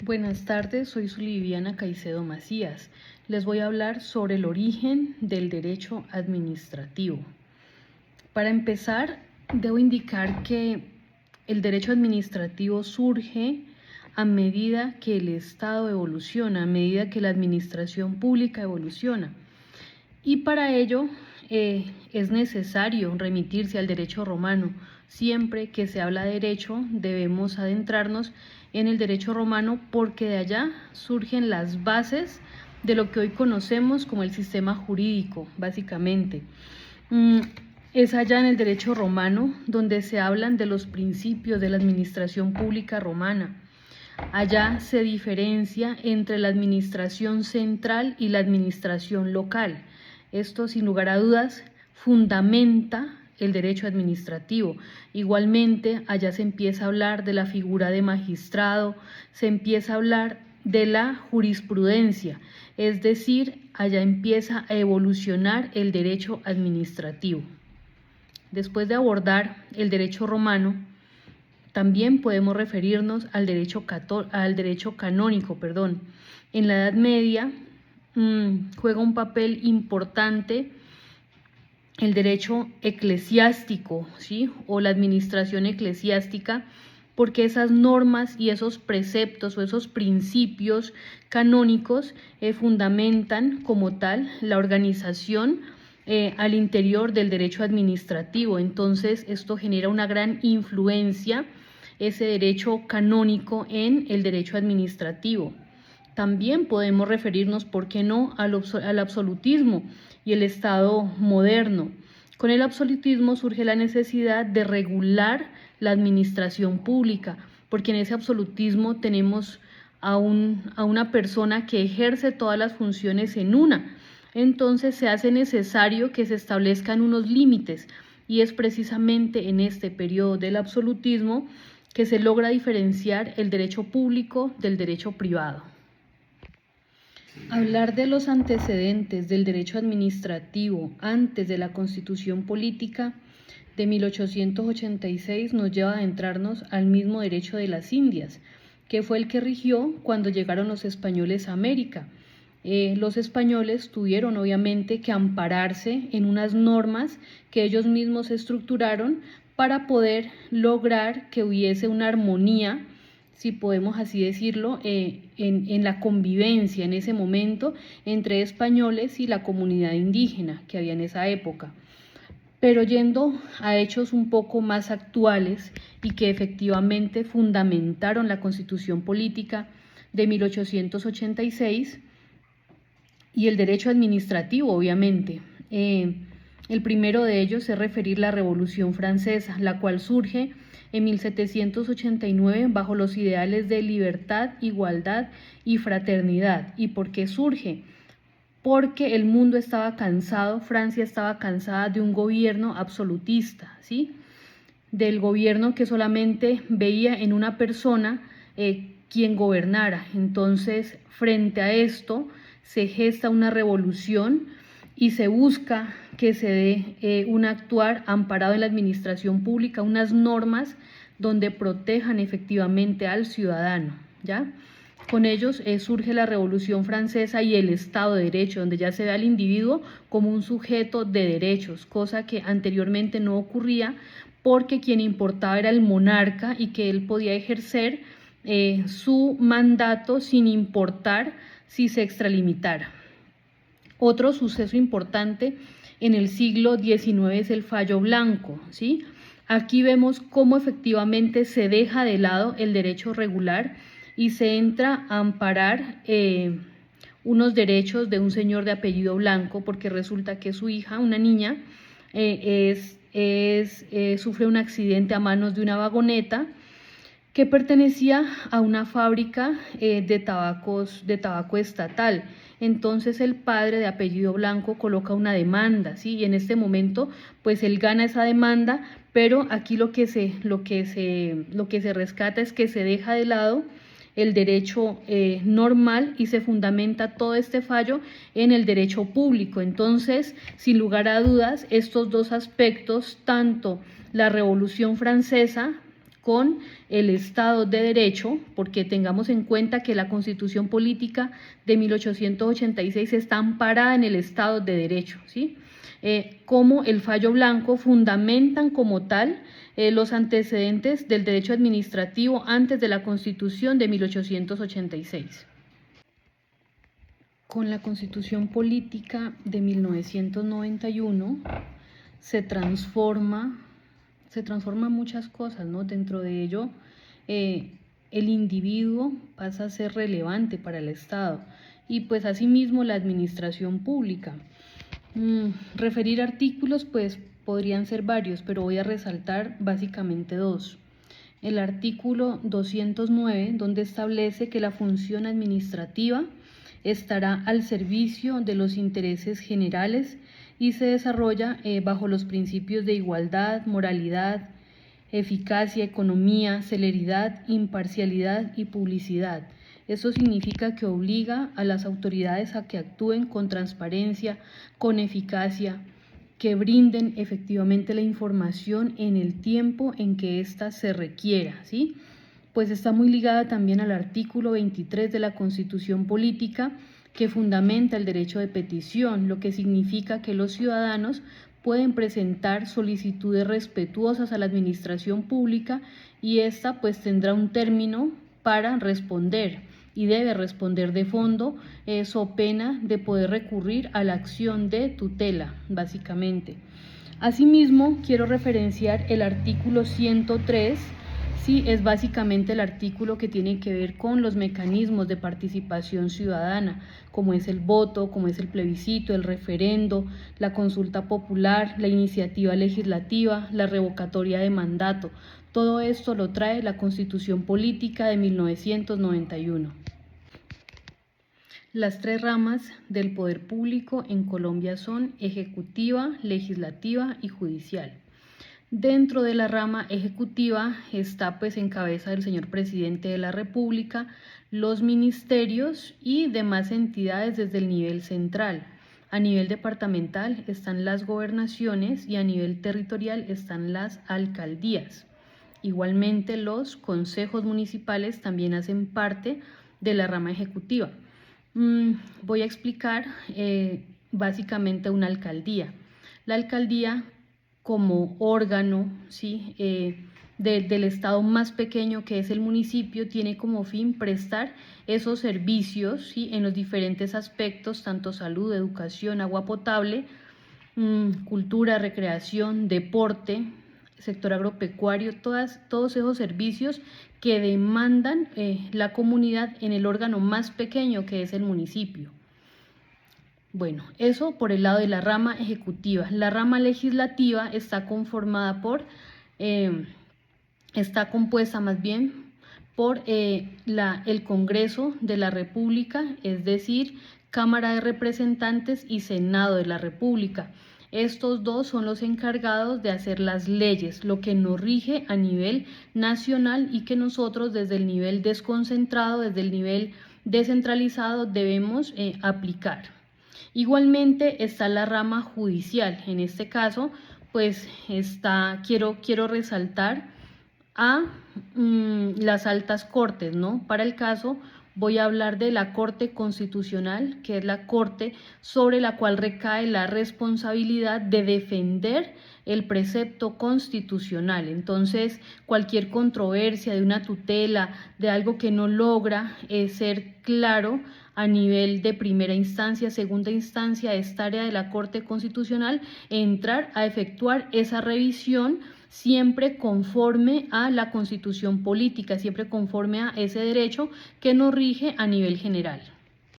Buenas tardes, soy Zuliviana Caicedo Macías. Les voy a hablar sobre el origen del derecho administrativo. Para empezar, debo indicar que el derecho administrativo surge a medida que el Estado evoluciona, a medida que la administración pública evoluciona. Y para ello es necesario remitirse al derecho romano. Siempre que se habla de derecho, debemos adentrarnos en el derecho romano porque de allá surgen las bases de lo que hoy conocemos como el sistema jurídico, básicamente. Es allá en el derecho romano donde se hablan de los principios de la administración pública romana. Allá se diferencia entre la administración central y la administración local. Esto, sin lugar a dudas, fundamenta el derecho administrativo. Igualmente, allá se empieza a hablar de la figura de magistrado, se empieza a hablar de la jurisprudencia, es decir, allá empieza a evolucionar el derecho administrativo. Después de abordar el derecho romano, también podemos referirnos al derecho canónico. En la Edad Media juega un papel importante el derecho eclesiástico, ¿sí? O la administración eclesiástica, porque esas normas y esos preceptos o esos principios canónicos fundamentan como tal la organización al interior del derecho administrativo. Entonces, esto genera una gran influencia, ese derecho canónico, en el derecho administrativo. También podemos referirnos, ¿por qué no?, al absolutismo y el Estado moderno. Con el absolutismo surge la necesidad de regular la administración pública, porque en ese absolutismo tenemos a una persona que ejerce todas las funciones en una. Entonces se hace necesario que se establezcan unos límites, y es precisamente en este periodo del absolutismo que se logra diferenciar el derecho público del derecho privado. Hablar de los antecedentes del derecho administrativo antes de la Constitución Política de 1886 nos lleva a adentrarnos al mismo derecho de las Indias, que fue el que rigió cuando llegaron los españoles a América. Los españoles tuvieron obviamente que ampararse en unas normas que ellos mismos estructuraron para poder lograr que hubiese una armonía, si podemos así decirlo, en la convivencia en ese momento entre españoles y la comunidad indígena que había en esa época. Pero yendo a hechos un poco más actuales y que efectivamente fundamentaron la Constitución Política de 1886 y el derecho administrativo, obviamente. El primero de ellos es referir la Revolución Francesa, la cual surge en 1789 bajo los ideales de libertad, igualdad y fraternidad. ¿Y por qué surge? Porque el mundo estaba cansado, Francia estaba cansada de un gobierno absolutista, ¿sí? Del gobierno que solamente veía en una persona quien gobernara. Entonces, frente a esto, se gesta una revolución y se busca que se dé un actuar amparado en la administración pública, unas normas donde protejan efectivamente al ciudadano, ¿ya? Con ellos surge la Revolución Francesa y el Estado de Derecho, donde ya se ve al individuo como un sujeto de derechos, cosa que anteriormente no ocurría porque quien importaba era el monarca y que él podía ejercer su mandato sin importar si se extralimitara. Otro suceso importante en el siglo XIX es el fallo Blanco, ¿sí? Aquí vemos cómo efectivamente se deja de lado el derecho regular y se entra a amparar unos derechos de un señor de apellido Blanco, porque resulta que su hija, una niña, sufre un accidente a manos de una vagoneta que pertenecía a una fábrica de tabaco estatal. Entonces el padre de apellido Blanco coloca una demanda, ¿sí? Y en este momento pues él gana esa demanda, pero aquí lo que se rescata es que se deja de lado el derecho normal y se fundamenta todo este fallo en el derecho público. Entonces, sin lugar a dudas, estos dos aspectos, tanto la Revolución Francesa con el Estado de Derecho, porque tengamos en cuenta que la Constitución Política de 1886 está amparada en el Estado de Derecho, ¿sí? Como el fallo blanco fundamentan como tal los antecedentes del derecho administrativo antes de la Constitución de 1886. Con la Constitución Política de 1991 se transforma muchas cosas, ¿no? Dentro de ello, el individuo pasa a ser relevante para el Estado y pues asimismo la administración pública. Referir artículos pues podrían ser varios, pero voy a resaltar básicamente dos. El artículo 209, donde establece que la función administrativa estará al servicio de los intereses generales y se desarrolla bajo los principios de igualdad, moralidad, eficacia, economía, celeridad, imparcialidad y publicidad. Eso significa que obliga a las autoridades a que actúen con transparencia, con eficacia, que brinden efectivamente la información en el tiempo en que ésta se requiera, ¿sí? Pues está muy ligada también al artículo 23 de la Constitución Política, que fundamenta el derecho de petición, lo que significa que los ciudadanos pueden presentar solicitudes respetuosas a la administración pública y ésta pues tendrá un término para responder y debe responder de fondo, so pena de poder recurrir a la acción de tutela, básicamente. Asimismo, quiero referenciar el artículo 103. Sí, es básicamente el artículo que tiene que ver con los mecanismos de participación ciudadana, como es el voto, como es el plebiscito, el referendo, la consulta popular, la iniciativa legislativa, la revocatoria de mandato. Todo esto lo trae la Constitución Política de 1991. Las tres ramas del poder público en Colombia son ejecutiva, legislativa y judicial. Dentro de la rama ejecutiva está pues en cabeza del señor presidente de la República, los ministerios y demás entidades desde el nivel central. A nivel departamental están las gobernaciones y a nivel territorial están las alcaldías. Igualmente los consejos municipales también hacen parte de la rama ejecutiva. Voy a explicar básicamente una alcaldía. La alcaldía como órgano, ¿sí? Del estado más pequeño que es el municipio, tiene como fin prestar esos servicios, ¿sí? En los diferentes aspectos, tanto salud, educación, agua potable, cultura, recreación, deporte, sector agropecuario, todos esos servicios que demandan la comunidad en el órgano más pequeño que es el municipio. Bueno, eso por el lado de la rama ejecutiva. La rama legislativa está compuesta más bien por el Congreso de la República, es decir, Cámara de Representantes y Senado de la República. Estos dos son los encargados de hacer las leyes, lo que nos rige a nivel nacional y que nosotros desde el nivel desconcentrado, desde el nivel descentralizado debemos aplicar. Igualmente está la rama judicial. En este caso, pues quiero resaltar a las altas cortes, ¿no? Para el caso voy a hablar de la Corte Constitucional, que es la corte sobre la cual recae la responsabilidad de defender el precepto constitucional. Entonces, cualquier controversia de una tutela, de algo que no logra ser claro a nivel de primera instancia, segunda instancia, esta área de la Corte Constitucional, entrar a efectuar esa revisión siempre conforme a la Constitución Política, siempre conforme a ese derecho que nos rige a nivel general.